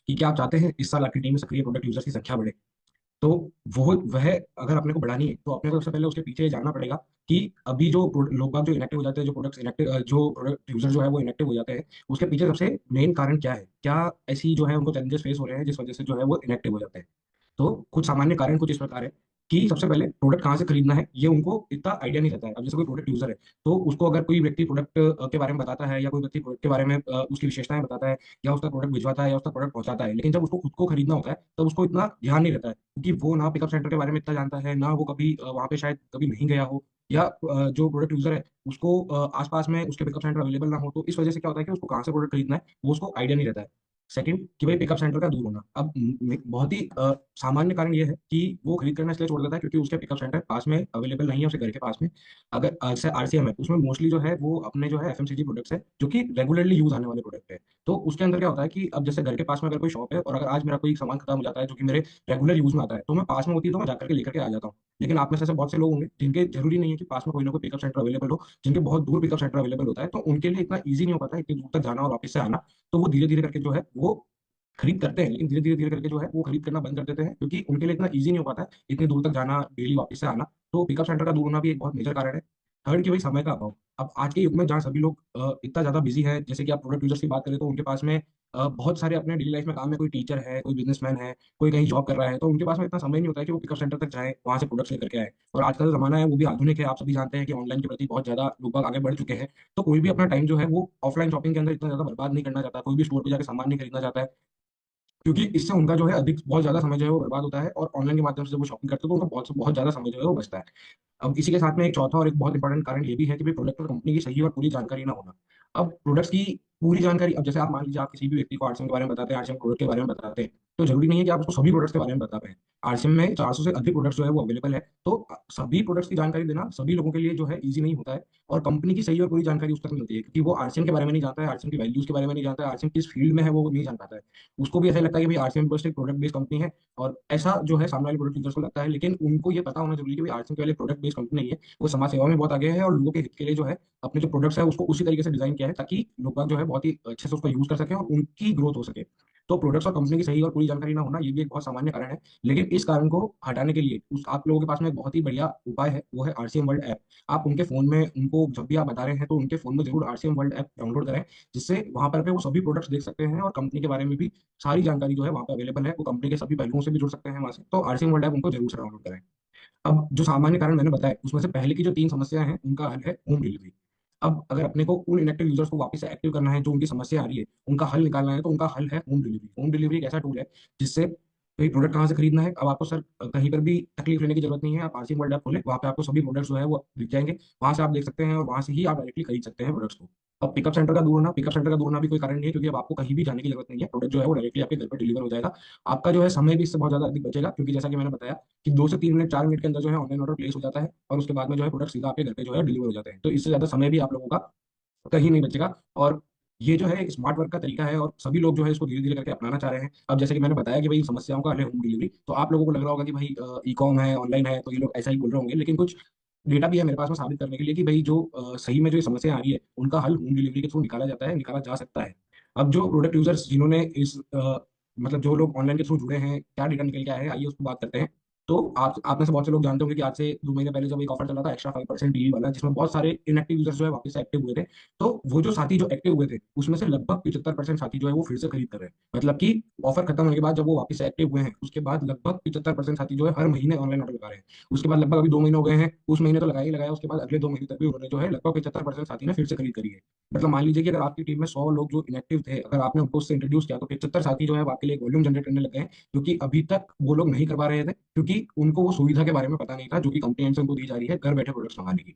कि क्या आप चाहते हैं इस साल आपकी टीम में सक्रिय प्रोडक्ट यूजर्स की संख्या बढ़े। तो वो वह अगर अपने को बढ़ानी है तो अपने को सबसे पहले उसके पीछे जानना पड़ेगा कि अभी जो लोग बाग जो इनएक्टिव हो जाते हैं, जो प्रोडक्ट्स इनएक्टिव, जो प्रोडक्ट यूजर जो है वो इनएक्टिव हो जाते हैं, उसके पीछे सबसे मेन कारण क्या है, क्या ऐसी जो है उनको चैलेंजेस फेस हो रहे हैं जिस वजह से जो है वो इनएक्टिव हो जाते हैं। तो कुछ सामान्य कारण कुछ इस प्रकार है कि सबसे पहले प्रोडक्ट कहाँ से खरीदना है ये उनको इतना आइडिया नहीं रहता है। अब जैसे कोई प्रोडक्ट यूजर है तो उसको अगर कोई व्यक्ति प्रोडक्ट के बारे में बताता है, या कोई व्यक्ति प्रोडक्ट के बारे में उसकी विशेषताएं बताता है, या उसका प्रोडक्ट भिजवाता है, या उसका प्रोडक्ट पहुंचाता है, लेकिन जब उसको खुद को खरीदना होता है तब उसको इतना ध्यान नहीं रहता है, क्योंकि वो ना पिकअप सेंटर के बारे में इतना जानता है, ना वो कभी वहाँ पे शायद कभी नहीं गया हो, या जो प्रोडक्ट यूजर है उसको आसपास में उसके पिकअप सेंटर अवेलेबल ना हो। तो इस वजह से क्या होता है कि उसको कहाँ से प्रोडक्ट खरीदना है वो उसको आइडिया नहीं रहता है। सेकंड कि भाई पिकअप सेंटर का दूर होना। अब बहुत ही सामान्य कारण ये है कि वो खरीद करना इसलिए छोड़ देता है क्योंकि उसके पिकअप सेंटर पास में अवेलेबल नहीं है, उसके घर के पास में। अगर जैसे आरसीएम है उसमें मोस्टली जो है वो अपने जो है एफएमसीजी प्रोडक्ट्स है जो कि रेगुलरली यूज आने वाले प्रोडक्ट है। तो उसके अंदर क्या होता है कि अब जैसे घर के पास में अगर कोई शॉप है और अगर आज मेरा कोई सामान खत्म हो जाता है जो कि मेरे रेगुलर यूज में आता है, तो मैं पास में होती है तो मैं जाकर के लेकर के आ जाता हूँ। लेकिन आप में से ऐसे बहुत से लोग होंगे जिनके जरूरी नहीं है कि पास में कोई ना कोई पिकअप सेंटर अवेलेबल हो, जिनके बहुत दूर पिकअप सेंटर अवेलेबल होता है, तो उनके लिए इतना ईजी नहीं हो पाता है इतनी दूर तक जाना और वापस से आना। तो वो धीरे धीरे करके जो है वो खरीद करते हैं, लेकिन धीरे धीरे धीरे करके जो है वो खरीद करना बंद कर देते हैं, क्योंकि उनके लिए इतना ईजी नहीं हो पाता है इतनी दूर तक जाना, डेली वापस से आना। तो पिकअप सेंटर का दूर होना भी एक बहुत मेजर कारण है। थर्ड कि भाई समय का अभाव। अब आज के युग में जहाँ सभी लोग इतना ज्यादा बिजी है, जैसे कि आप प्रोडक्ट यूजर्स की बात करें तो उनके पास में बहुत सारे अपने डेली लाइफ में काम है, कोई टीचर है, कोई बिजनेसमैन है, कोई कहीं जॉब कर रहा है, तो उनके पास में इतना समय नहीं होता है कि वो पिकअप सेंटर तक जाए, वहां से प्रोडक्ट्स लेकर के आए। और आज का जो जमाना है वो भी आधुनिक है, आप सभी जानते हैं कि ऑनलाइन के प्रति बहुत ज्यादा लोग बाग आगे बढ़ चुके हैं। तो कोई भी अपना टाइम जो है वो ऑफलाइन शॉपिंग के अंदर इतना ज्यादा बर्बाद नहीं करना चाहता, कोई भी स्टोर पे जाकर सामान नहीं खरीदना चाहता है, क्योंकि इससे उनका जो है अधिक बहुत ज्यादा समय जो है वो बर्बाद होता है, और ऑनलाइन के माध्यम से जब वो शॉपिंग करते हैं तो उनका बहुत बहुत ज्यादा समय जो है वो बचता है। अब इसी के साथ में एक चौथा और एक बहुत इंपॉर्टेंट कारण ये भी है कि भाई प्रोडक्ट और कंपनी की सही और पूरी जानकारी ना होना। अब प्रोडक्ट्स की पूरी जानकारी, अब जैसे आप मान लीजिए आप किसी भी व्यक्ति को आरसीएम के बारे में बताते हैं, आरसीएम प्रोडक्ट के बारे में बताते हैं, तो जरूरी नहीं है कि आप उसको सभी प्रोडक्ट्स के बारे में बता पाए। आरसीएम में 400 से अधिक प्रोडक्ट्स जो है वो अवेलेबल है, तो सभी प्रोडक्ट्स की जानकारी देना सभी लोगों के लिए जो है ईजी नहीं होता है। और कंपनी की सही और पूरी जानकारी उस तक मिलती है क्योंकि वो आरसीएम के बारे में नहीं जानता है, आरसीएम की वैल्यूज के बारे में नहीं जानता है, आरसीएम किस फील्ड में है वो नहीं जान पाता है। उसको भी ऐसा लगता है कि भाई आरसीएम बस एक प्रोडक्ट बेस्ड कंपनी है, और ऐसा जो है सामने वाले प्रोडक्ट यूजर्स को लगता है, लेकिन उनको ये पता होना जरूरी है कि भाई आरसीएम के वाले प्रोडक्ट बेस्ड कंपनी नहीं है, वो समाज सेवा में बहुत आगे है, और लोगों के हित के लिए जो है अपने जो प्रोडक्ट्स है उसको उसी तरीके से डिजाइन किया है ताकि लोग जो है बहुत ही अच्छे से उसको यूज कर सके और उनकी ग्रोथ हो सके। तो प्रोडक्ट्स और कंपनी की सही और पूरी जानकारी ना होना ये भी एक बहुत सामान्य कारण है। लेकिन इस कारण को हटाने के लिए उस आप लोगों के पास में एक बहुत ही बढ़िया उपाय है, वो है आरसीएम वर्ल्ड ऐप। आप उनके फोन में उनको जब भी आप बता रहे हैं तो उनके फोन में जरूर आरसीएम वर्ल्ड ऐप डाउनलोड करें, जिससे वहां पर पे वो सभी प्रोडक्ट्स देख सकते हैं और कंपनी के बारे में भी सारी जानकारी जो है वहाँ पे अवेलेबल है, वो कंपनी के सभी पहलुओं से भी जुड़ सकते हैं वहां से। तो आरसीएम वर्ल्ड ऐप उनको जरूर से डाउनलोड करें। अब जो सामान्य कारण मैंने बताया उसमें से पहले की जो तीन समस्याएं हैं उनका हल है होम डिलीवरी। अब अगर अपने को उन इनएक्टिव यूजर्स को वापस से एक्टिव करना है, जो उनकी समस्या आ रही है उनका हल निकालना है, तो उनका हल है होम डिलीवरी। होम डिलीवरी एक ऐसा टूल है जिससे कोई प्रोडक्ट कहाँ से खरीदना है, अब आपको सर कहीं पर भी तकलीफ लेने की जरूरत नहीं है। आप आरसी वर्ल्ड ऐप खोलें, वहाँ पे आपको सभी प्रोडक्ट्स जो है वो दिख जाएंगे, वहां से आप देख सकते हैं और वहां से ही आप डायरेक्टली खरीद सकते हैं प्रोडक्ट्स को। अब पिकअप सेंटर का दूर होना, पिकअप सेंटर का दूर होना भी कोई कारण नहीं है, क्योंकि अब आपको कहीं भी जाने की जरूरत नहीं है, प्रोडक्ट जो है वो डायरेक्टली आपके घर पर डिलीवर हो जाएगा। आपका जो है समय भी इससे बहुत ज्यादा अधिक बचेगा, क्योंकि जैसा कि मैंने बताया कि 2 से 3 मिनट 4 मिनट के अंदर जो है ऑनलाइन ऑर्डर प्लेस हो जाता है, और उसके बाद में जो है प्रोडक्ट सीधा आपके घर पे जो है डिलीवर हो जाते हैं। तो इससे ज्यादा समय भी आप लोगों का कहीं नहीं बचेगा। और ये जो है एक स्मार्ट वर्क का तरीका है, और सभी लोग जो है इसको धीरे धीरे करके अपनाना चाह रहे हैं। अब जैसे कि मैंने बताया कि भाई समस्याओं का हल है होम डिलीवरी, तो आप लोगों को लग रहा होगा कि भाई ई कॉम है, ऑनलाइन है, तो ये लोग ऐसा ही बोल रहे होंगे, लेकिन कुछ डेटा भी है मेरे पास में साबित करने के लिए कि भाई जो सही में जो ये समस्या आ रही है उनका हल होम डिलीवरी के थ्रू निकाला जाता है, निकाला जा सकता है। अब जो प्रोडक्ट यूजर्स जिन्होंने इस मतलब जो लोग ऑनलाइन के थ्रू जुड़े हैं, क्या डेटा निकल के आया है आइए उसको बात करते हैं। तो आप में से बहुत से लोग जानते होंगे कि आज से 2 महीने पहले जब एक ऑफर चला था एक्स्ट्रा 5% टीवी वाला, जिसमें बहुत सारे इनएक्टिव यूजर्स जो है वापस से एक्टिव हुए थे। तो वो जो साथी जो एक्टिव हुए थे उसमें से लगभग 75% साथी जो है वो फिर से खरीद कर रहे हैं। मतलब कि ऑफर खत्म होने के बाद जब वो वापस से एक्टिव हुए हैं उसके बाद लगभग 75% साथी जो है हर महीने ऑनलाइन ऑर्डर लगा रहे हैं। उसके बाद लगभग अभी 2 महीने हो गए हैं, उस महीने तो लगाया ही लगाया, उसके बाद अगले 2 महीने तक भी उन्होंने जो है लगभग 75% साथी ने फिर से खरीद करी है। मतलब मान लीजिए कि अगर आपकी टीम में 100 लोग जो इनएक्टिव थे, अगर आपने उनको उससे इंट्रोड्यूस किया, तो 75 साथी जो है वो आपके लिए वॉल्यूम जनरेट करने लगे हैं, क्योंकि अभी तक वो लोग नहीं कर पा रहे थे, क्योंकि उनको वो सुविधा के बारे में पता नहीं था जो कि कंपनी से उनको दी जा रही है घर बैठे प्रोडक्ट्स मंगाने की।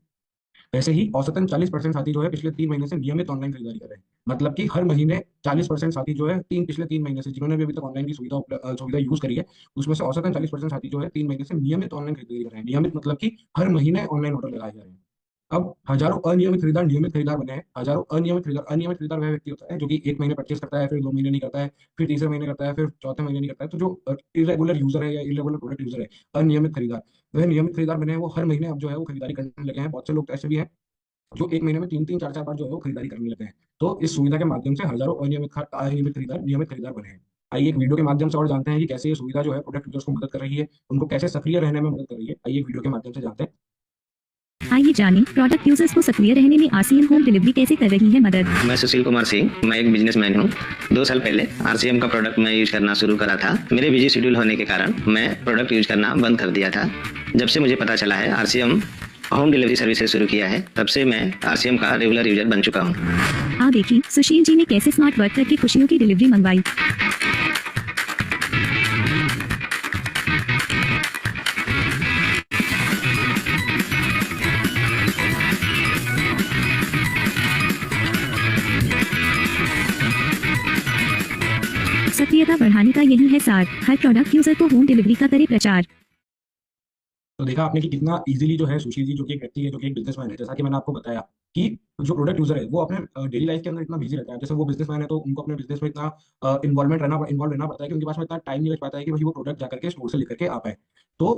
वैसे ही औसतन 40% साथी जो है पिछले 3 महीने से नियमित ऑनलाइन खरीदारी कर रहे हैं। मतलब कि हर महीने 40% साथी जो है पिछले 3 महीने से जिन्होंने भी अभी तक ऑनलाइन की सुविधा यूज करी है, उसमें से औसतन 40% साथी जो है 3 महीने से नियमित ऑनलाइन खरीदारी कर रहे हैं। नियमित मतलब कि हर महीने ऑनलाइन ऑर्डर लगाए जा रहे हैं। अब हजारों अनियमित खरीदार नियमित खरीदार बने हैं। हजारों अनियमित खरीदार वह व्यक्ति होता है जो कि एक महीने परचेस करता है, फिर 2 महीने नहीं करता है, फिर तीसरे महीने करता है, फिर चौथे महीने नहीं करता है। तो जो इरेगुलर यूजर है या इरेगुलर प्रोडक्ट यूजर है, अनियमित खरीदार, वह नियमित खरीदार बने हैं, वो हर महीने अब जो है वो खरीदारी करने लगे हैं। बहुत से लोग तो ऐसे भी हैं जो एक महीने में 3 3 4 4 बार जो है वो खरीदारी करने लगे हैं। तो इस सुविधा के माध्यम से हजारों अनियमित अनियमित खरीदार नियमित खरीदार बने हैं। आइए एक वीडियो के माध्यम से और जानते हैं कि कैसे ये सुविधा जो है प्रोडक्ट यूजर्स को मदद कर रही है, उनको कैसे सक्रिय रहने में मदद कर रही है। आइए एक वीडियो के माध्यम से जानते हैं। आइए जानें प्रोडक्ट यूजर्स को सक्रिय रहने में आरसीएम होम डिलीवरी कैसे कर रही है मदद। मैं सुशील कुमार सिंह, मैं एक बिजनेसमैन हूँ। 2 साल पहले आरसीएम का प्रोडक्ट मैं यूज करना शुरू करा था। मेरे बिजी शेड्यूल होने के कारण मैं प्रोडक्ट यूज करना बंद कर दिया था। जब से मुझे पता चला है आरसीएम होम डिलीवरी सर्विसेज शुरू किया है, तब से मैं आरसीएम का रेगुलर यूजर बन चुका हूँ। आप देखिए सुशील जी ने कैसे स्मार्ट वर्क करके खुशियों की डिलीवरी मंगवाई। सक्रियता बढ़ाने का यही है सार, हर प्रोडक्ट यूजर को होम डिलीवरी का करे प्रचार। तो देखा आपने कि कितना इजीली जो है सुशील जी, जो कि एक व्यक्ति है, जो कि एक बिजनेसमैन है, जैसा कि मैंने आपको बताया कि जो प्रोडक्ट यूजर है वो अपने डेली लाइफ के अंदर इतना बिजी रहता है। जैसे वो बिजनेसमैन है तो उनको अपने बिजनेस में इतना इन्वॉल्व रहना पड़ता है कि उनके पास में इतना टाइम नहीं बच पाता है कि वही वो प्रोडक्ट जाकर के स्टोर से लेकर के आ पाए। तो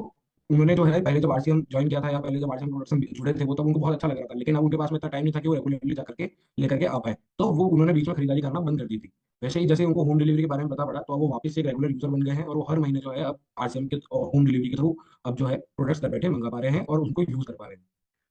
उन्होंने जो है पहले जब आरसीएम ज्वाइन किया था या पहले जब आरसीएम प्रोडक्ट से जुड़े थे वो, तब उनको बहुत अच्छा लग रहा था, लेकिन अब उनके पास में इतना टाइम नहीं था कि वो रेगुलरली जाकर के लेकर के आ पाए। तो वो उन्होंने बीच में खरीदारी करना बंद कर दी थी। वैसे ही जैसे उनको होम डिलीवरी के बारे में पता पड़ा तो अब वो वापस से एक रेगुलर यूजर बन गए हैं और वो हर महीने जो है अब आरसीएम के होम डिलीवरी के थ्रू अब जो है प्रोडक्ट्स घर बैठे मंगा पा रहे हैं और उनको यूज कर पा रहे हैं।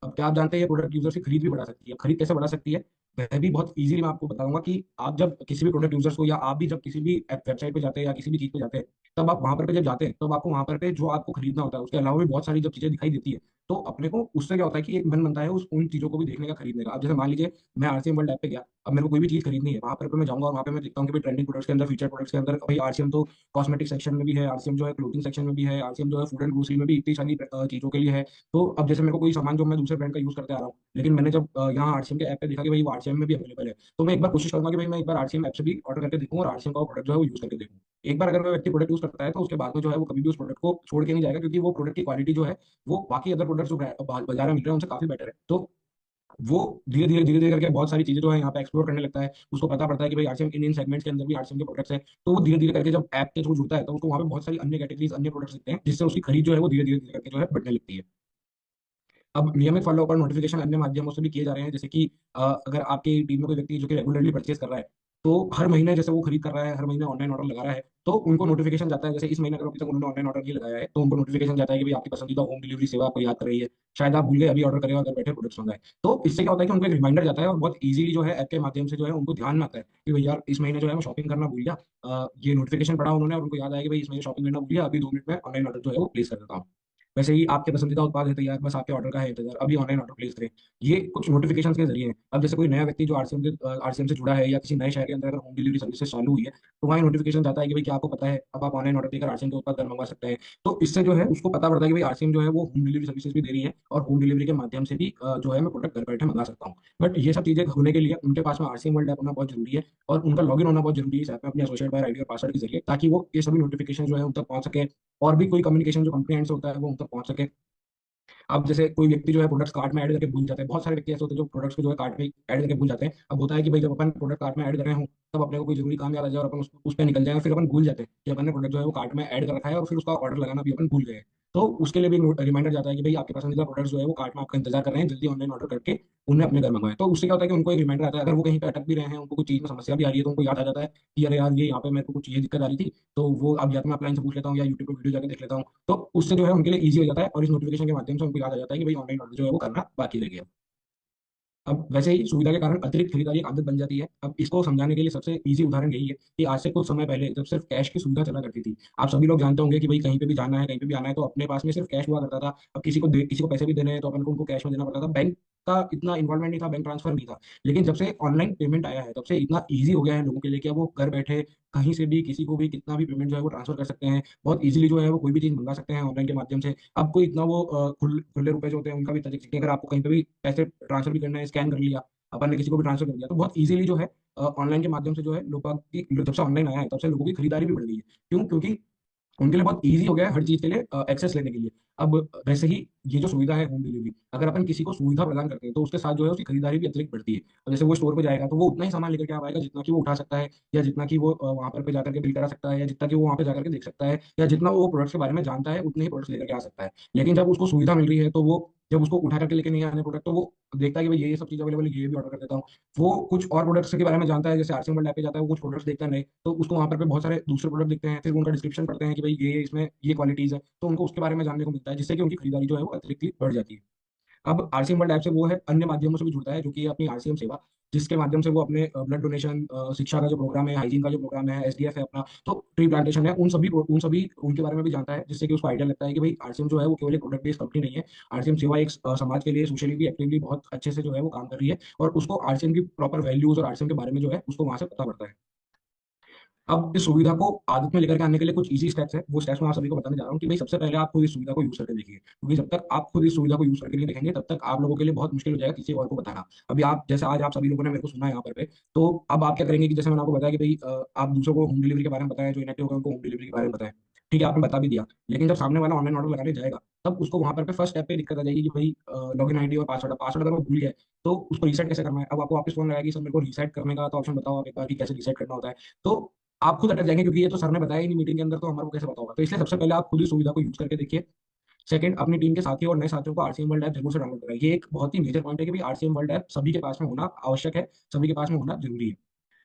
अब क्या आप जानते हैं ये प्रोडक्ट यूजर की खरीद भी बढ़ा सकती है। खरीद कैसे बढ़ा सकती है वह भी बहुत इजीली मैं आपको बताऊंगा कि आप जब किसी भी प्रोडक्ट यूजर्स को या आप भी जब किसी भी वेबसाइट पे जाते हैं या किसी भी चीज पे जाते हैं, तब आप वहां पर पे जब जाते हैं तब आपको वहां पर पे जो आपको खरीदना होता है उसके अलावा भी बहुत सारी जब चीजें दिखाई देती है, तो अपने को उससे क्या होता है कि एक मन बनता है उन चीजों को भी देखने का, खरीदने का। अब जैसे मान लीजिए मैं आरसीएम वर्ल्ड ऐप पे गया, अब मेरे को कोई भी चीज खरीदनी है, वहां पर मैं जाऊंगा और वहां पे मैं देखता हूँ कि भाई ट्रेंडिंग प्रोडक्ट्स के अंदर, फीचर प्रोडक्ट्स के अंदर भाई आरसीएम तो कॉस्मेटिक सेक्शन में भी है, आरसीएम जो है क्लोथिंग सेक्शन में भी है, आरसीएम जो है फूड एंड ग्रोसरी में भी इतनी सारी चीजों के लिए है। तो अब जैसे मेरे को कोई सामान जो मैं दूसरे ब्रांड का यूज करते आ रहा हूँ, लेकिन मैंने जब यहाँ आरसीएम के ऐप पे देखा कि भाई वो आरसीएम में भी अवेलेबल है, तो मैं एक बार कोशिश करूंगा कि भाई मैं एक बार आरसीएम ऐप से भी ऑर्डर करके देखूँ और आरसीएम का प्रोडक्ट जो है वो यूज करके देखूँ। एक बार अगर वो व्यक्ति प्रोडक्ट यूज करता है तो उसके बाद में जो है वो कभी भी उस प्रोडक्ट को छोड़ के नहीं जाएगा, क्योंकि वो प्रोडक्ट की क्वालिटी जो है वो बाकी अदर प्रोडक्ट्स जो बाजार में मिल रहे हैं उनसे काफी बेटर है। तो वो धीरे धीरे करके बहुत सारी चीजें जो है यहाँ पे एक्सप्लोर करने लगता है। उसको पता पड़ता है कि भाई आरसीएम इन इन सेगमेंट्स के अंदर भी आरसीएम के प्रोडक्ट्स है। तो वो धीरे धीरे करके जब ऐप के थ्रू जुड़ता है तो उसको वहाँ पे बहुत सारी अन्य कैटेगरीज, अन्य प्रोडक्ट्स दिखते हैं, जिससे उसकी खरीद जो है वो धीरे धीरे करके जो है बढ़ने लगती है। अब नियमित फॉलो और नोटिफिकेशन अन्य माध्यमों से भी किए जा रहे हैं, जैसे कि अगर आपकी टीम में कोई व्यक्ति जो कि रेगुलरली परचेज कर रहा है, तो हर महीने जैसे वो खरीद कर रहा है, हर महीने ऑनलाइन ऑर्डर लगा रहा है, तो उनको नोटिफिकेशन जाता है। जैसे इस महीने अगर अभी तक उन्होंने ऑनलाइन ऑर्डर नहीं लगाया है तो उनको नोटिफिकेशन जाता है कि भाई आपकी पसंदीदा होम डिलीवरी सेवा आपको याद कर रही है, शायद आप भूल गए, अभी ऑर्डर करेगा, अगर बैठे प्रोडक्ट्स मंगाए। तो इससे क्या होता है कि उनको एक रिमाइंडर जाता है और बहुत इजीली जो है ऐप के माध्यम से जो है उनको ध्यान में आता है कि भाई यार इस महीने जो है मैं शॉपिंग करना भूल गया। ये नोटिफिकेशन पड़ा उन्होंने और उनको याद आया कि भाई इस महीने शॉपिंग करना भूल गया, अभी 2 मिनट में ऑनलाइन ऑर्डर जो है वो प्लेस कर देता हूँ। वैसे ही आपके पसंदीदा उत्पाद है तैयार, बस आपके ऑर्डर का है इंतजार, अभी ऑनलाइन ऑर्डर प्लेस करें। ये कुछ नोटिफिकेशन के जरिए हैं। अब जैसे कोई नया व्यक्ति जो आरसीएम से जुड़ा है या किसी नए शहर के अंदर अगर होम डिलीवरी सर्विसेज चालू हुई है, तो वहाँ नोटिफिकेशन जाता है कि भाई क्या आपको पता है अब आप ऑनलाइन ऑर्डर देकर आरसीएम के उत्पाद घर मंगवा सकते हैं। तो इससे जो है उसको पता पड़ता है कि भाई आरसीएम जो है वो होम डिलीवरी सर्विसेज भी दे रही है और होम डिलीवरी के माध्यम से भी जो है मैं प्रोडक्ट घर बैठे मंगा सकता हूँ। बट ये सब चीजें होने के लिए उनके पास में आरसीएम वर्ल्ड ऐप होना बहुत जरूरी है और उनका लॉगिन होना बहुत जरूरी है इस ऐप में अपने एसोसिएट बायर आईडी और पासवर्ड के जरिए, ताकि वो ये सभी नोटिफिकेशन जो है उन तक पहुंच सके और भी कोई कम्युनिकेशन जो कंपनी एंड से होता है वो उन तक पहुंच सके। अब जैसे कोई व्यक्ति जो है प्रोडक्ट्स कार्ट में ऐड करके भूल जाते हैं, बहुत सारे व्यक्ति ऐसे होते हैं जो प्रोडक्ट्स को जो है कार्ट में ऐड करके भूल जाते हैं। अब होता है कि भाई जब अपन प्रोडक्ट कार्ट में ऐड कर रहे हो तब अपने को कोई जरूरी काम याद आ जाए और अपन उस पर निकल जाए, फिर अपन भूल जाते हैं कि अपन ने प्रोडक्ट जो है वो कार्ट में ऐड कर रखा है और फिर उसका ऑर्डर लगाना भी अपन भूल गए। तो उसके लिए भी रिमाइंडर जाता है कि भाई आपके पसंदीदा प्रोडक्ट्स जो है वो कार्ट में आपका इंतजार कर रहे हैं, जल्दी ऑनलाइन ऑर्डर करके उन्हें अपने घर मंगवाएं। तो उससे क्या होता है कि उनको एक रिमाइंडर आता है, अगर वो कहीं पे अटक भी रहे हैं, उनको कुछ चीज में समस्या भी आ रही है, तो उनको याद आ जाता है कि अरे यार ये यहाँ पे मेरे को कुछ ये दिक्कत आ रही थी, तो वो अब या तो मैं अपलाइन से पूछ लेता हूँ या यूट्यूब पर वीडियो जाकर देख लेता हूँ। तो उससे जो है उनके लिए ईजी हो जाता है और इस नोटिफिकेशन के माध्यम से उनको याद आ जाता है कि भाई ऑनलाइन ऑर्डर जो है वो करना बाकी रह गया। अब वैसे ही सुविधा के कारण अतिरिक्त खरीदारी एक आदत बन जाती है। अब इसको समझाने के लिए सबसे इजी उदाहरण यही है कि आज से कुछ समय पहले जब सिर्फ कैश की सुविधा चला करती थी, आप सभी लोग जानते होंगे कि भाई कहीं पे भी जाना है, कहीं पे भी आना है, तो अपने पास में सिर्फ कैश हुआ करता था। अब किसी को पैसे भी देने हैं तो अपन को उनको कैश में देना पड़ता था, बैंक का इतना इन्वॉल्वमेंट नहीं था, बैंक ट्रांसफर नहीं था। लेकिन जब से ऑनलाइन पेमेंट आया है तब से इतना ईजी हो गया है लोगों के लिए कि अब वो घर बैठे कहीं से भी किसी को भी कितना भी पेमेंट जो है वो ट्रांसफर कर सकते हैं, बहुत इजीली जो है वो कोई भी चीज मंगा सकते हैं ऑनलाइन के माध्यम से। अब कोई इतना वो खुले रुपए जो होते हैं उनका भी तरीके, अगर आपको कहीं पे भी पैसे ट्रांसफर भी करना है, स्कैन कर लिया, अपन ने किसी को भी ट्रांसफर कर दिया, तो बहुत इजीली जो है ऑनलाइन के माध्यम से जो है लोगों की, जब से ऑनलाइन आया है तब से लोगों की खरीदारी भी बढ़ गई है। क्यों? क्योंकि उनके लिए बहुत इजी हो गया है हर चीज के लिए एक्सेस लेने के लिए। अब वैसे ही ये जो सुविधा है होम डिलीवरी, अगर अपन किसी को सुविधा प्रदान करते हैं तो उसके साथ जो है उसकी खरीदारी भी अतिरिक्त बढ़ती है। अब जैसे वो स्टोर पे जाएगा तो वो उतना ही सामान लेकर के आ पाएगा जितना कि वो उठा सकता है, या जितना कि वो वहां पर पे जाकर के बिल करा सकता है, या जितना कि वो वहां पे जाकर के देख सकता है, या जितना वो प्रोडक्ट्स के बारे में जानता है उतने ही प्रोडक्ट्स लेकर के आ सकता है। लेकिन जब उसको सुविधा मिल रही है तो वो जब उसको उठा करके लेके नहीं आने प्रोडक्ट, तो वो देखता है कि भाई ये सब चीज़ अवेलेबल है, ये भी ऑर्डर कर देता हूँ। वो कुछ और प्रोडक्ट्स के बारे में जानता है, जैसे आरसीएम वर्ल्ड ऐप पे जाता है, वो कुछ प्रोडक्ट्स देखता है नए, तो उसको वहाँ पर बहुत सारे दूसरे प्रोडक्ट दिखते हैं, फिर उनका डिस्क्रिप्शन पढ़ते हैं कि भाई ये इसमें ये क्वालिटीज़ है, तो उनको उसके बारे में जानने को मिलता है, जिससे कि उनकी खरीदारी जो है वो अतिरिक्त बढ़ जाती है। अब आरसीएम वर्ल्ड ऐप से वो है अन्य माध्यमों से भी जुड़ता है, जो कि अपनी आरसीएम सेवा, जिसके माध्यम से वो अपने ब्लड डोनेशन, शिक्षा का जो प्रोग्राम है, हाइजीन का जो प्रोग्राम है, एसडीएफ है अपना, तो ट्री प्लांटेशन है, उन सभी उनके बारे में भी जानता है, जिससे कि उसको आइडिया लगता है कि भाई आरसीएम जो है वो केवल एक प्रोडक्ट बेस्ड कंपनी नहीं है। आरसीएम सेवा एक समाज के लिए सोशली भी एक्टिवली बहुत अच्छे से जो है वो काम कर रही है, और उसको आरसीएम की प्रॉपर वैल्यूज और आरसीएम के बारे में जो है उसको वहां से पता पड़ता है। अब इस सुविधा को आदत में लेकर के आने के लिए कुछ इजी स्टेप्स है, वो स्टेप्स मैं आप सभी को बताने जा रहा हूँ कि भाई सबसे पहले आप खुद इस सुविधा को यूज करके देखिए, क्योंकि जब तक आप खुद इस सुविधा को यूज करके नहीं देखेंगे तब तक आप लोगों के लिए बहुत मुश्किल हो जाएगा किसी और को बताना। अभी आप जैसे आज आप सभी लोगों ने मेरे को सुना है यहाँ पर पे, तो अब आप क्या करेंगे कि जैसे मैंने आपको बताया कि भाई आप दूसरों को होम डिलीवरी के बारे में बताएं, जो इनएक्टिव होगा उनको होम डिलीवरी के बारे में बताएं, ठीक है, आपने बता भी दिया, लेकिन जब सामने वाला ऑनलाइन ऑर्डर लगाने जाएगा तब उसको वहां पर फर्स्ट स्टेप पे दिक्कत आ जाएगी कि भाई लॉगिन आईडी और पासवर्ड अगर वो भूल गया तो उसको रीसेट कैसे करना है। अब आपको वापस फोन लगाएगी, सर मेरे को रीसेट करने का तो ऑप्शन बताओ आप एक बार कि कैसे रीसेट करना होता है, तो आप खुद अटक जाएंगे, क्योंकि ये तो सर ने बताया ही नहीं मीटिंग के अंदर, तो हमारे को कैसे पता होगा। तो इसलिए सबसे पहले आप खुद ही सुविधा को यूज करके देखिए। सेकंड, अपनी टीम के साथियों और नए साथियों को आरसीएम वर्ल्ड ऐप जरूर से डाउनलोड कराएं। ये एक बहुत ही मेजर पॉइंट है कि भाई आरसीएम वर्ल्ड ऐप सभी के पास में होना आवश्यक है, सभी के पास में होना जरूरी है।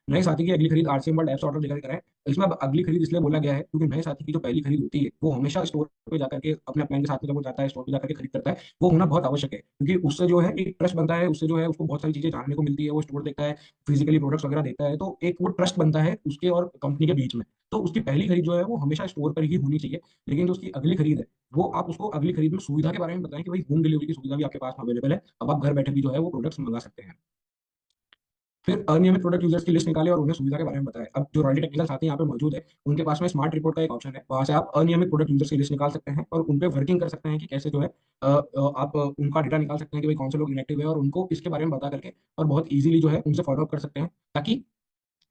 नए साथी की अगली खरीद आरसीएम वर्ल्ड ऐप से ऑर्डर लेकर कराएं। इसमें अब अगली खरीद इसलिए बोला गया है क्योंकि नए साथी की जो पहली खरीद होती है वो हमेशा स्टोर पे जाकर के अपने अपलाइन के साथ में जब वो जाता है स्टोर पे जाकर के खरीद करता है, वो होना बहुत आवश्यक है, क्योंकि उससे जो है एक ट्रस्ट बनता है, उससे जो है उसको बहुत सारी चीजें जानने को मिलती है, वो स्टोर देखता है, फिजिकली प्रोडक्ट्स वगैरह देखता है, तो एक वो ट्रस्ट बनता है उसके और कंपनी के बीच में। तो उसकी पहली खरीद जो है वो हमेशा स्टोर पर ही होनी चाहिए, लेकिन जो उसकी अगली खरीद है वो आप उसको अगली खरीद में सुविधा के बारे में बताएं कि भाई होम डिलीवरी की सुविधा भी आपके पास अवेलेबल है, अब आप घर बैठे भी जो है वो प्रोडक्ट्स मंगा सकते हैं। फिर अनियमित प्रोडक्ट यूजर्स की लिस्ट निकालें और उन्हें सुविधा के बारे में बताएं। अब जो रॉयल्टी टेक्निकल साथी यहाँ पे मौजूद है उनके पास में स्मार्ट रिपोर्ट का एक ऑप्शन है, वहां से आप अनियमित प्रोडक्ट यूजर्स की लिस्ट निकाल सकते हैं और उन पे वर्किंग कर सकते हैं कि कैसे जो है आप उनका डेटा निकाल सकते हैं कि भाई कौन से लोग इनएक्टिव है, और उनको इसके बारे में बता करके और बहुत ईजिली जो है उनसे फॉलो अप कर सकते हैं, ताकि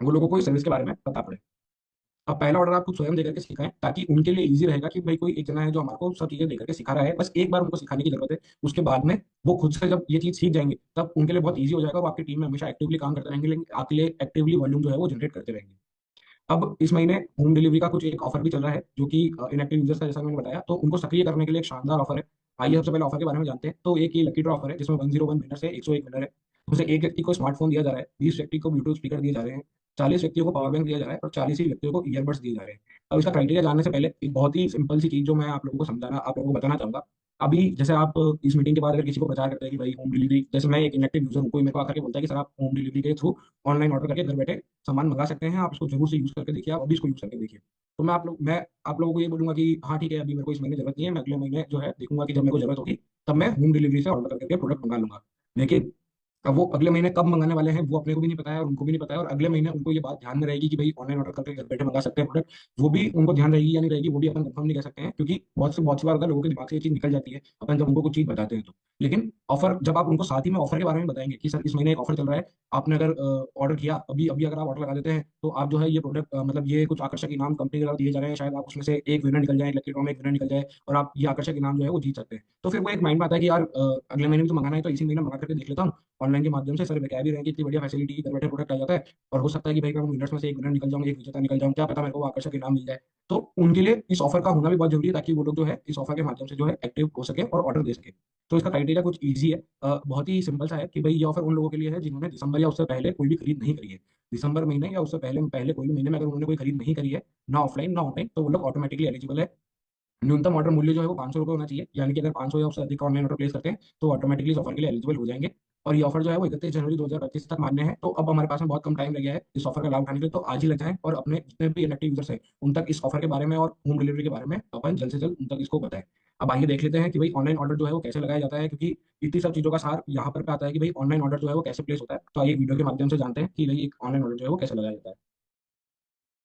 वो लोगों को इस सर्विस के बारे में पता पड़े। अब पहला ऑर्डर आप खुद स्वयं देकर के सिखाएं, ताकि उनके लिए इजी रहेगा कि भाई कोई एक जना है जो हमारे को सब चीजें देकर के सिखा रहा है, बस एक बार उनको सिखाने की जरूरत है, उसके बाद में वो खुद से जब ये चीज सीख जाएंगे तब उनके लिए बहुत ईजी हो जाएगा, वो आपकी टीम में हमेशा एक्टिवली काम करते रहेंगे, लेकिन आपके लिए एक्टिवली वॉल्यूम जो है वो जनरेट करते रहेंगे। अब इस महीने होम डिलीवरी का कुछ एक ऑफर भी चल रहा है, जो कि इनएक्टिव यूजर्स का, जैसा मैंने बताया, तो उनको सक्रिय करने के लिए एक शानदार ऑफर है। आइए सबसे पहले ऑफर के बारे में जानते हैं। तो एक ये लकी ड्रॉ ऑफर है जिसमें 101 विनर से 101 विनर है, उसमें एक व्यक्ति को स्मार्टफोन दिया जा रहा है, 20 व्यक्ति को ब्लूटूथ स्पीकर दिए जा रहे हैं, 40 व्यक्तियों को पावर बैंक दिया जा रहा है और 40 ही व्यक्तियों को ईयरबड्स दिए जा रहे हैं। अब इसका क्राइटेरिया जानने से पहले एक बहुत ही सिंपल सी चीज जो मैं आप लोगों को बताना चाहूंगा। अभी जैसे आप इस मीटिंग के बाद अगर किसी को प्रचार करते हैं कि भाई होम डिलीवरी, जैसे मैं एक इनएक्टिव यूजर हूँ, कोई मेरे को आकर के बोलता है कि सर आप होम डिलीवरी के थ्रू ऑनलाइन ऑर्डर करके घर बैठे सामान मंगा सकते हैं, आप इसको जरूर से यूज करके देखिए, आप अभी इसको यूज करके देखिए, तो मैं आप लोगों को ये बोलूंगा कि हाँ ठीक है, अभी मेरे को इस महीने जरूरत नहीं है, मैं अगले महीने जो है देखूंगा कि जब मेरे को जरूरत होगी तब मैं होम डिलीवरी से ऑर्डर करके प्रोडक्ट मंगा लूंगा। लेकिन अब वो अगले महीने कब मंगाने वाले हैं वो अपने को भी नहीं पता है और उनको भी नहीं पता है, और अगले महीने उनको ये बात ध्यान में रहेगी कि भाई ऑनलाइन ऑर्डर करके घर बैठे मंगा सकते हैं प्रोडक्ट, वो भी उनको ध्यान रहेगी या नहीं रहेगी वो भी अपन कंफर्म नहीं कर सकते हैं, क्योंकि बहुत सी बार होता है लोगों के दिमाग से ये चीज निकल जाती है अपन जब उनको कुछ चीज बताते हैं तो। लेकिन ऑफर जब आप उनको साथ ही में ऑफर के बारे में बताएंगे कि सर इस महीने एक ऑफर चल रहा है, आपने अगर ऑर्डर किया अभी अभी अगर आप ऑर्डर लगा देते हैं तो आप जो है ये प्रोडक्ट मतलब ये कुछ आकर्षक इनाम कंपनी के द्वारा दिए जा रहे हैं, शायद आप उसमें से एक विनर निकल जाए, लकी ड्रॉ में एक विनर निकल जाए और आप ये आकर्षक इनाम जो है वो जीत सकते हैं, तो फिर वो एक माइंड में आता है कि यार अगले महीने में तो मंगाना है, तो इसी महीने मंगा करके देख लेता हूँ ऑनलाइन के माध्यम से, सर कह भी रहेंगे इतनी बढ़िया फैसिलिटी, घर बैठे प्रोडक्ट आ जाता है, और हो सकता है कि भाई मैं विनर्स में से एक विनर निकल जाऊँ, एक विजेता निकल जाऊँ, क्या पता मेरे को वो आकर्षक इनाम मिल जाए। तो उनके लिए इस ऑफर का होना भी बहुत जरूरी है, ताकि वो लोग जो है इस ऑफर के माध्यम से जो है एक्टिव हो सके और ऑर्डर दे सके। तो इसका क्राइटेरिया कुछ ईजी है, बहुत ही सिंपल सा है कि भाई ये ऑफर उन लोगों के लिए है जिन्होंने दिसंबर या उससे पहले कोई भी खरीद नहीं करी है। दिसंबर महीने या उससे पहले पहले कोई भी महीने में अगर उन्होंने कोई खरीद नहीं करी है, ना ऑफलाइन ना ऑनलाइन, तो वो लोग ऑटोमेटिकली एलिजिबल है। न्यूनतम ऑर्डर मूल्य जो है वो 500 रुपये होना चाहिए, यानी कि अगर 500 या उससे अधिक ऑनलाइन ऑर्डर प्लेस करते हैं तो ऑटोमेटिकली इस ऑफर के लिए एलिजिबल हो जाएंगे। और ये ऑफर जो है वो 31 जनवरी 2025 तक मान्य है, तो अब हमारे पास में बहुत कम टाइम रह गया है इस ऑफर का लाभ उठाने के लिए, तो आज ही लग जाएं और अपने जितने भी इनएक्टिव यूजर्स हैं उन तक इस ऑफर के बारे में और होम डिलीवरी के बारे में अपन जल्द से जल्द उन तक इसको बताएं। अब आइए देख लेते हैं कि भाई ऑनलाइन ऑर्डर जो है वो कैसे लगाया जाता है, क्योंकि इतनी सब चीजों का सार यहाँ पर आता है कि भाई ऑनलाइन ऑर्डर जो है वो कैसे प्लेस होता है। तो आइए वीडियो के माध्यम से जानते हैं कि भाई एक ऑनलाइन ऑर्डर जो है वो कैसे लगाया जाता है।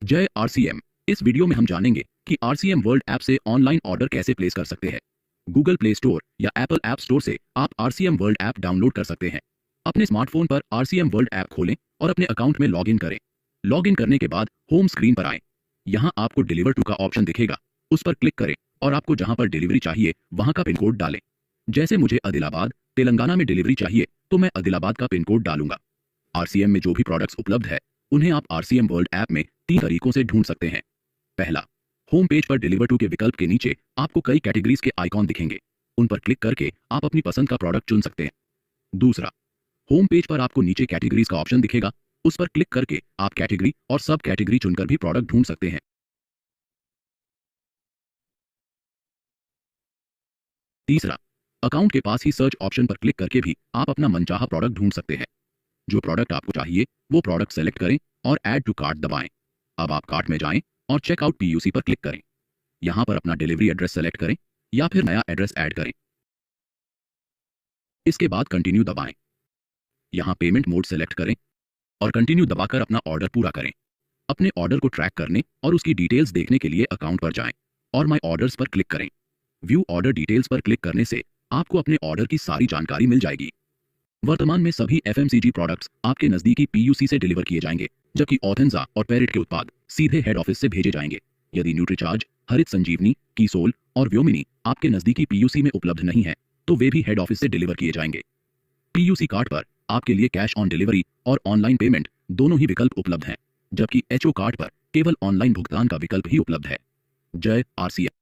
जय आरसीएम। इस वीडियो में हम जानेंगे कि आरसीएम वर्ल्ड ऐप से ऑनलाइन ऑर्डर कैसे प्लेस कर सकते हैं। गूगल प्ले स्टोर या एप्पल ऐप स्टोर से आप आरसीएम वर्ल्ड ऐप डाउनलोड कर सकते हैं। अपने स्मार्टफोन पर आरसीएम वर्ल्ड ऐप खोलें और अपने अकाउंट में लॉगिन करें। लॉगिन करने के बाद होम स्क्रीन पर आएं। यहाँ आपको डिलीवर टू का ऑप्शन दिखेगा, उस पर क्लिक करें और आपको जहां पर डिलीवरी चाहिए वहां का पिन कोड डालें। जैसे मुझे आदिलाबाद तेलंगाना में डिलीवरी चाहिए तो मैं आदिलाबाद का पिन कोड डालूंगा। आरसीएम में जो भी प्रोडक्ट्स उपलब्ध है उन्हें आप आरसीएम वर्ल्ड ऐप में 3 तरीकों से ढूंढ सकते हैं। पहला, होम पेज पर डिलीवर टू के विकल्प के नीचे आपको कई कैटेगरीज के आइकॉन दिखेंगे। उन पर क्लिक करके आप अपनी पसंद का प्रोडक्ट चुन सकते हैं। दूसरा, होम पेज पर आपको नीचे कैटेगरीज का ऑप्शन दिखेगा, उस पर क्लिक करके आप कैटेगरी और सब कैटेगरी चुनकर भी प्रोडक्ट ढूंढ सकते हैं। तीसरा, अकाउंट के पास ही सर्च ऑप्शन पर क्लिक करके भी आप अपना मनचाहा प्रोडक्ट ढूंढ सकते हैं। जो प्रोडक्ट आपको चाहिए वो प्रोडक्ट सेलेक्ट करें और ऐड टू कार्ट दबाएं। अब आप कार्ट में जाएं और चेकआउट पीयूसी पर क्लिक करें। यहां पर अपना डिलीवरी एड्रेस सेलेक्ट करें या फिर नया एड्रेस ऐड करें। इसके बाद कंटिन्यू दबाएं। यहां पेमेंट मोड सेलेक्ट करें और कंटिन्यू दबाकर अपना ऑर्डर पूरा करें। अपने ऑर्डर को ट्रैक करने और उसकी डिटेल्स देखने के लिए अकाउंट पर जाएं और माय ऑर्डर्स पर क्लिक करें। व्यू ऑर्डर डिटेल्स पर क्लिक करने से आपको अपने ऑर्डर की सारी जानकारी मिल जाएगी। वर्तमान में सभी एफएमसीजी प्रोडक्ट्स आपके नजदीकी पीयूसी से डिलीवर किए जाएंगे, जबकि ऑथेंजा और पेरिट के उत्पाद सीधे हेड ऑफिस से भेजे जाएंगे। यदि न्यूट्रीचार्ज, हरित संजीवनी, कीसोल और व्योमिनी आपके नजदीकी पीयूसी में उपलब्ध नहीं है तो वे भी हेड ऑफिस से डिलीवर किए जाएंगे। पीयूसी कार्ड पर आपके लिए कैश ऑन डिलीवरी और ऑनलाइन पेमेंट दोनों ही विकल्प उपलब्ध हैं, जबकि एचओ कार्ड पर केवल ऑनलाइन भुगतान का विकल्प ही उपलब्ध है। जय आरसीएम।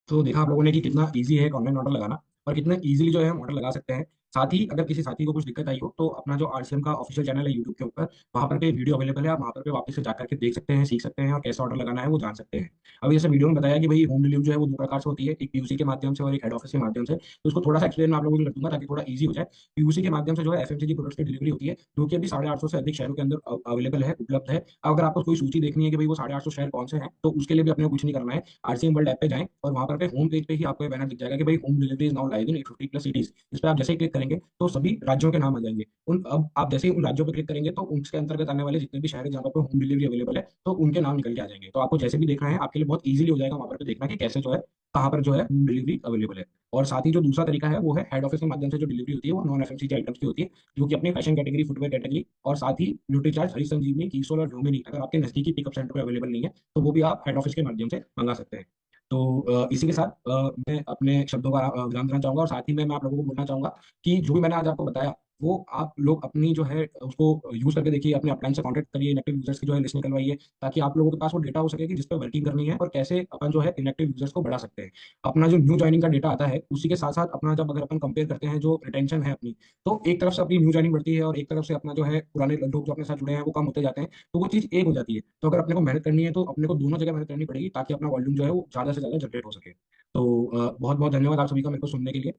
तो देखा आप लोगों ने कि कितना इजी है ऑनलाइन ऑर्डर लगाना और कितना इजीली जो है हम ऑर्डर लगा सकते हैं। साथ ही अगर किसी साथी को कुछ दिक्कत आई हो तो अपना जो आरसीएम का ऑफिशियल चैनल है यूट्यूब के ऊपर, वहाँ पर पे वीडियो अवेलेबल है। आप वहाँ पर पे वापस से जाकर के देख सकते हैं, सीख सकते हैं और कैसे ऑर्डर लगाना है वो जान सकते हैं। अभी जैसे वीडियो में बताया कि भाई होम डिलीवरी जो है वो दो प्रकार से होती है, एक पीयूसी के माध्यम से और एक हेड ऑफिस के माध्यम से। तो उसको थोड़ा सा एक्सप्लेन मैं आप लोगों को कर दूंगा ताकि थोड़ा ईजी हो जाए। पीयूसी के माध्यम से जो है एफएमसीजी प्रोडक्ट्स की डिलीवरी होती है, जो कि अभी 850 से अधिक शहरों के अंदर अवेलेबल है, उपलब्ध है। अगर आपको कोई सूची देखनी है कि भाई वो 850 शहर कौन से हैं, तो उसके लिए भी अपने को कुछ नहीं करना है। आरसीएम वर्ल्ड ऐप पे जाएं और वहां पर होम पेज पे ही आपको बैनर दिख जाएगा कि भाई home delivery is now live in 850 plus cities. इस पर आप जैसे ही क्लिक करेंगे तो सभी राज्यों के नाम आ जाएंगे। उन अब आप जैसे ही उन राज्यों पर क्लिक करेंगे तो उसके अंतर्गत आने वाले जितने भी शहर हैं जहाँ पर होम डिलीवरी अवेलेबल है, तो उनके नाम निकल के आ जाएंगे। तो आपको जैसे भी देखना है आपके लिए बहुत ईजिली हो जाएगा वहां पर देखना कि कैसे जो है कहाँ पर जो है होम डिलीवरी अवेलेबल है। और साथ ही जो दूसरा तरीका है वो है हेड ऑफिस के माध्यम से जो डिलीवरी होती है वो नॉन एफएमसीजी आइटम्स की होती है, जो कि अपनी फैशन कैटेगरी, फुटवेयर कैटेगरी और साथ ही न्यूट्रीचार्ज, हरी संजीवनी, कीसोल और ल्यूमिनी अगर आपके नजदीकी पिकअप सेंटर पर अवेलेबल नहीं है तो वो भी आप हेड ऑफिस के माध्यम से मंगा सकते हैं। तो इसी के साथ मैं अपने शब्दों का विराम देना चाहूंगा और साथ ही में मैं आप लोगों को बोलना चाहूंगा कि जो भी मैंने आज आपको बताया वो आप लोग अपनी जो है उसको यूज करके देखिए, अपने अपलाइन से कॉन्टेक्ट करिए, इनएक्टिव यूजर्स की जो है लिस्ट निकलवाइए, ताकि आप लोगों के पास वो डेटा हो सके कि जिस पर वर्किंग करनी है और कैसे अपन जो है इनएक्टिव यूजर्स को बढ़ा सकते हैं। अपना जो न्यू ज्वाइनिंग का डेटा आता है उसी के साथ साथ अपना जब अगर अपन कंपेयर करते हैं जो रिटेंशन है अपनी, तो एक तरफ से अपनी न्यू ज्वाइनिंग बढ़ती है और एक तरफ से अपना जो है पुराने लोग जो अपने साथ जुड़े हैं वो कम होते जाते हैं। तो वो चीज़ एक हो जाती है। तो अगर अपने को मेहनत करनी है तो अपने को दोनों जगह मेहनत करनी पड़ेगी ताकि अपना वॉल्यूम जो है वो ज़्यादा से ज़्यादा जनरेट हो सके। तो बहुत बहुत धन्यवाद आप सभी का मेरे को सुनने के लिए।